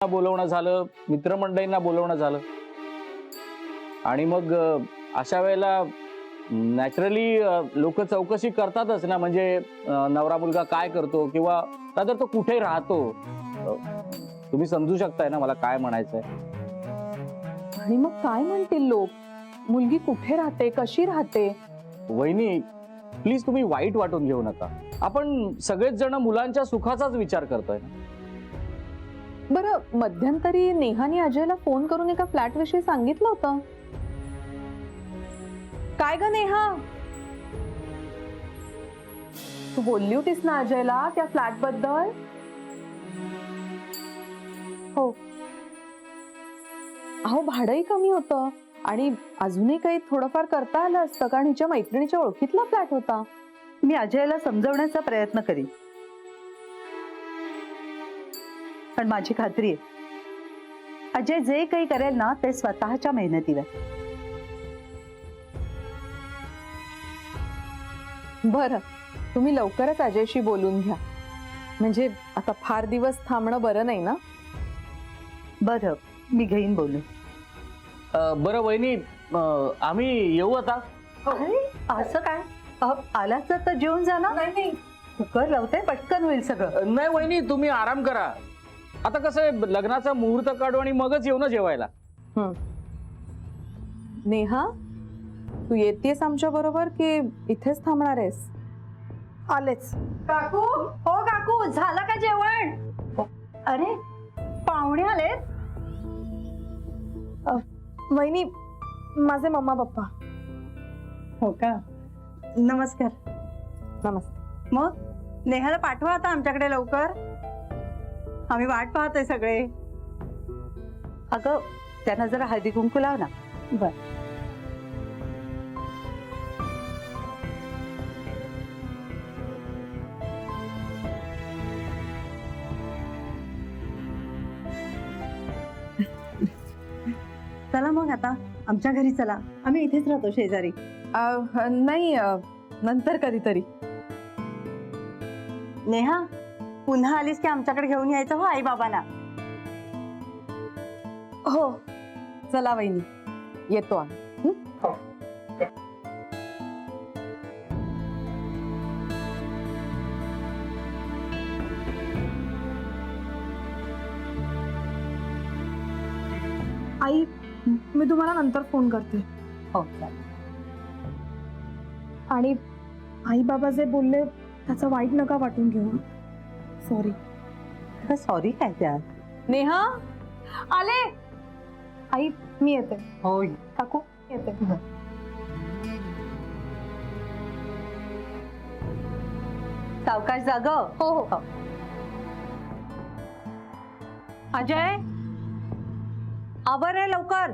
बोलवणं झालं, मित्रमंडळींना बोलवणं झालं आणि मग अशा वेळेला नॅचरली लोक चौकशी करतातच ना, म्हणजे नवरा मुलगा काय करतो किंवा तर तो कुठे राहतो. अ, तुम्ही समजू शकताय ना मला काय म्हणायचंय. आणि मग काय म्हणतील लोक? मुलगी कुठे राहते, कशी राहते? वहिनी प्लीज तुम्ही वाईट वाटून घेऊ नका. आपण सगळेच जण मुलांच्या सुखाचाच विचार करतोय. बरं, मध्यंतरी नेहाने अजयला फोन करून एका फ्लॅट विषयी सांगितलं होतं. काय ग नेहा, तू बोलली होतीस ना अजयला त्या फ्लॅट बद्दल? हो. अहो, भाडंही कमी होतं आणि अजूनही काही थोडंफार करता आलं असतं, कारण हिच्या मैत्रिणीच्या ओळखीतला फ्लॅट होता. मी अजयला समजवण्याचा प्रयत्न करीन, पण माझी खात्री आहे अजय जे काही करेल ना ते स्वतःच्या मेहनतीवर. बरं, तुम्ही लवकरच अजयशी बोलून घ्या, म्हणजे आता फार दिवस थांबणं बरं नाही ना. बरं, मी घेईन बोलून. बरं वहिनी, आम्ही येऊ आता. अरे असं काय? आलाच तर जेवून जा ना. नाही, कुकर लावते, पटकन होईल सगळं. नाही वहिनी, तुम्ही आराम करा. आता कसं आहे, लग्नाचा मुहूर्त काढू आणि मगच येऊ ना जेवायला. नेहा, तू येतेस आमच्या बरोबर की इथेच थांबणार आहेस? आलेच. काकू, हो काकू, झालं का जेवण? अरे पाहुणे आलेत. वहिनी, माझे मम्मा पप्पा. हो का? नमस्कार. नमस्ते. मग नेहाला पाठवा आता आमच्याकडे लवकर, आम्ही वाट पाहतोय सगळे. अगं त्यांना जरा हळदी कुंकू लाव ना. बर. चला मग आता आमच्या घरी चला, आम्ही इथेच राहतो शेजारी. नाही, नंतर कधीतरी. नेहा, पुन्हा आलीस की आमच्याकडे घेऊन यायचं हो आई बाबांना. हो, चला वहिनी, येतो आम्ही. आई, मी तुम्हाला नंतर फोन करते. हो चालेल. आणि आई बाबा जे बोलले त्याचं वाईट नका वाटून घेऊ. सॉरी. सॉरी काय त्यात? नेहा, आले. आई, मी येते. होय काकू, येते. सावकाश जाग. हो हो. अजय, आवर रे लवकर,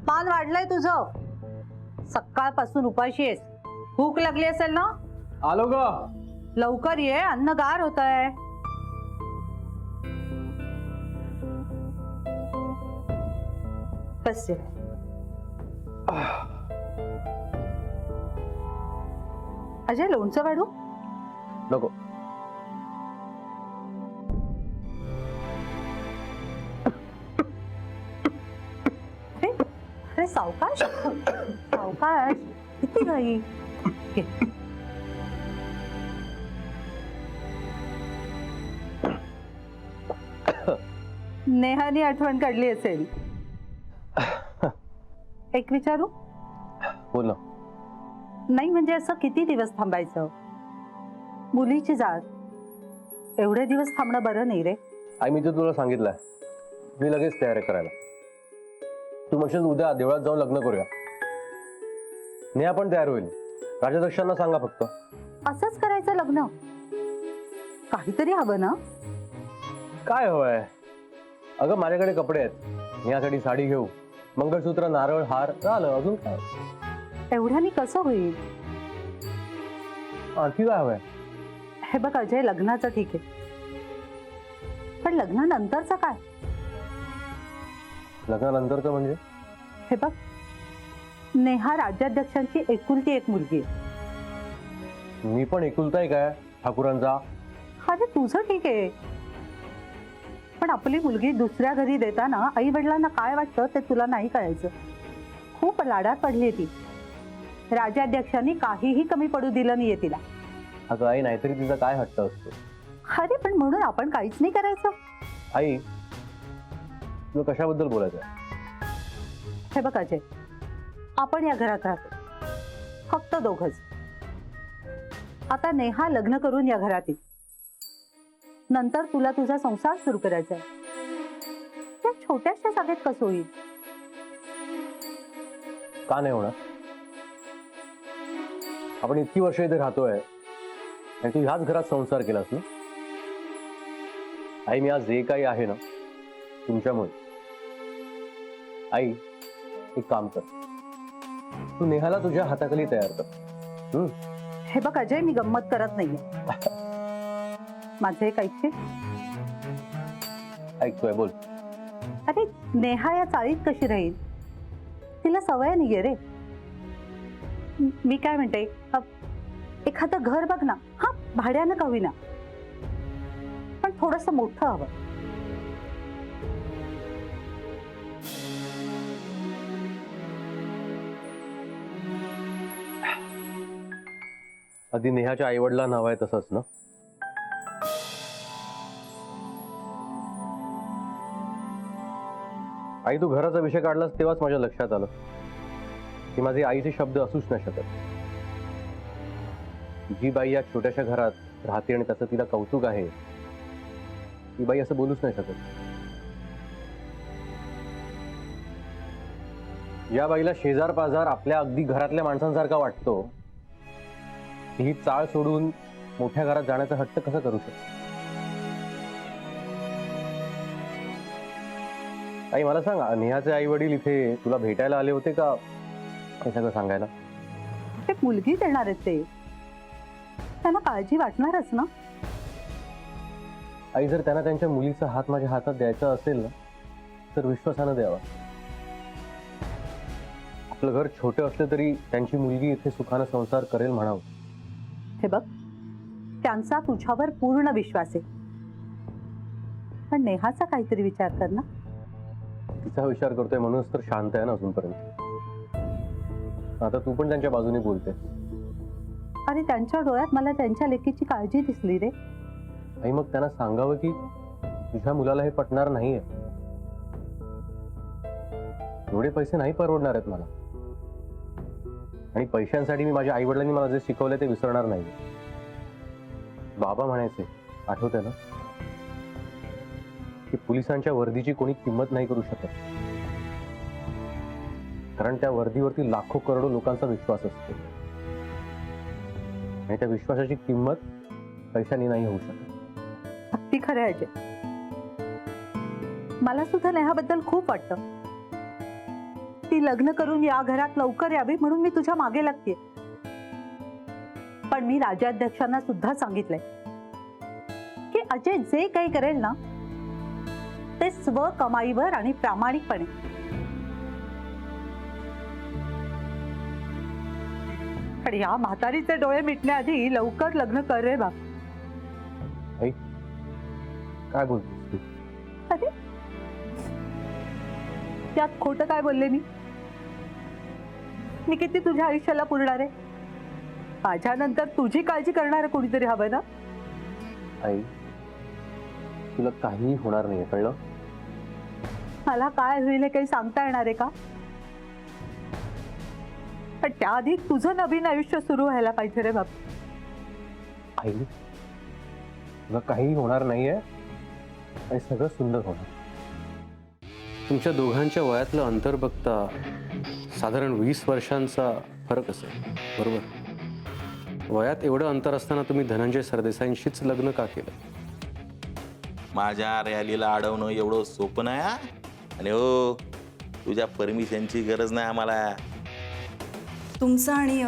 मान वाढलंय तुझं. सकाळपासून उपाशी आहेस, भूक लागली असेल ना? आलो ग. लवकर ये, अन्न गार होतंय. बस ये. अजय, लोणचं वाढू? नको. अरे सावकाश, सावकाश, किती घाई. घे. नेहानी आठवण काढली असेल. एक विचारू? बोल ना. नाही म्हणजे असं किती दिवस थांबायचं? मुलीची जात, एवढे दिवस थांबणं बरं नाही रे. आई, मी तर तुला सांगितलंय, मी लगेच तयारी करायला. तू म्हणशील उद्या देवळात जाऊन लग्न करूया. नेहा पण तयार होईल. राजदक्षांना सांगा फक्त. असंच करायचं लग्न? काहीतरी हवं ना. काय हवंय? अगं माझ्याकडे कपडे आहेत, नेहासाठी साडी घेऊ, मंगळसूत्र, नारळ, हार, झालं. अजून काय? एवढ्याने कसं होईल? आणखी काय हवंय? हे बघ अजय, लग्नाचं ठीक आहे, पण लग्नानंतरचं काय? लग्नानंतरचं म्हणजे? हे बघ, नेहा राज्याध्यक्षांची एकुलती एक मुलगी आहे. मी पण एकुलताय काय ठाकूरांचा? अरे तुझं ठीक आहे, पण आपली मुलगी दुसऱ्या घरी देताना आई वडिलांना काय वाटतं ते तुला नाही कळायचं. खूप लाडात पडली ती. राजाध्यक्षांनी काहीही कमी पडू दिलं नाहीये तिला. अगं आई, नाहीतरी तिचा काय हट्ट असतो. अरे पण म्हणून आपण काहीच नाही करायचं. आई, तुला कशाबद्दल बोलायचं? हे बघ अजय, आपण या घरात राहतो फक्त दोघंच. आता नेहा लग्न करून या घरात येईल. नंतर तुला तुझा संसार सुरू करायचा आहे. त्या छोट्याशा जागेत कसं होईल? का नाही होणार? आपण इतकी वर्ष इथे राहतोय आणि तू ह्याच घरात संसार केलास ना. आई, मी आज जे काही आहे ना तुमच्यामुळे. आई, एक काम कर, तू नेहाला तुझ्या हाताखाली तयार कर. हे बघ अजय, मी गंमत करत नाहीये. माझं एक ऐकशील? ऐकतोय, बोल. अरे नेहा या चाळीत कशी राहील? तिला सवय नाहीये रे. मी काय म्हणते, एखादं घर बघ ना. हा, भाड्यानं का होईना, पण थोडस मोठं हवं. आधी नेहाच्या आई वडिलांना हवंय तसंच ना. आई, तू घराचा विषय काढलास तेव्हाच माझ्या लक्षात आलं की माझे आईचे शब्द असूच नाही शकत. जी बाई या छोट्याशा घरात राहते आणि त्याचं तिला कौतुक आहे, ती बाई असं बोलूच नाही शकत. या बाईला शेजार पाजार आपल्या अगदी घरातल्या माणसांसारखा वाटतो. ही चाळ सोडून मोठ्या घरात जाण्याचा हट्ट कसा करू शकतो? आई, मला सांग, नेहाचे आई वडील इथे तुला भेटायला आले होते का हे सगळं सांगायला? ते मुलगी देणार आहेत, ते त्यांना काळजी वाटणारच ना. आई, जर त्यांना त्यांच्या मुलीचा हात माझ्या हातात द्यायचा असेल ना तर विश्वासानं द्यावा. आपलं घर छोटं असलं तरी त्यांची मुलगी इथे सुखानं संसार करेल म्हणावं. हे बघ, त्यांचा तुझ्यावर पूर्ण विश्वास आहे, पण नेहाचा काहीतरी विचार कर ना. तिचा विचार करतोय म्हणूनच तर शांत आहे ना अजूनपर्यंत. आता तू पण त्यांच्या बाजूने बोलते. अरे त्यांच्या डोळ्यात मला त्यांच्या लेकीची काळजी दिसली रे. आई, मग त्यांना सांगावं की तुझ्या मुलाला हे पटणार नाहीये. एवढे पैसे नाही परवडणार आहेत मला, आणि पैशांसाठी मी माझ्या आई वडिलांनी मला जे शिकवले ते विसरणार नाही. बाबा म्हणायचे, आठवतंय ना, की पोलिसांच्या वर्दीची कोणी किंमत नाही करू शकत, कारण त्या वर्दीवरती लाखो करोडो लोकांचा विश्वास असतो आणि त्या विश्वासाची किंमत पैशाने नाही होऊ शकत. अगदी खरं आहे अजय. मला सुद्धा नेहाबद्दल खूप वाटतं. ती लग्न करून या घरात लवकर यावी म्हणून मी तुझ्या मागे लागते. पण मी राजाध्यक्षांना सुद्धा सांगितलंय की अजय जे काही करेल ना ते स्व कमाईवर आणि प्रामाणिकपणे. पण या म्हातारीचे डोळे मिटण्याआधी लवकर लग्न कर रे बाप. आई, काय बोलतोस तू? अरे त्यात खोटं काय बोलले मी? मी किती तुझ्या आयुष्याला पुरणार आहे? माझ्यानंतर तुझी काळजी करणार कोणीतरी हवं ना. आई, तुला काहीही होणार नाही, कळलं? मला काय होईल हे काही सांगता येणार आहे का? पण त्याआधी तुझं नवीन आयुष्य सुरू व्हायला पाहिजे रे बाप. आई, तुला काहीही होणार नाहीये आणि सगळं सुंदर होणार. तुमच्या दोघांच्या वयातलं अंतर बघता साधारण 20 वर्षांचा फरक असेल, बरोबर? वयात एवढं अंतर असताना तुम्ही धनंजय सरदेसाईंशीच लग्न का केलं? माझ्या रॅलीला अडवणं एवढं सोपं नाही हा. आणि हो, तुझ्या परमिशनची गरज नाही आम्हाला. तुमचं आणि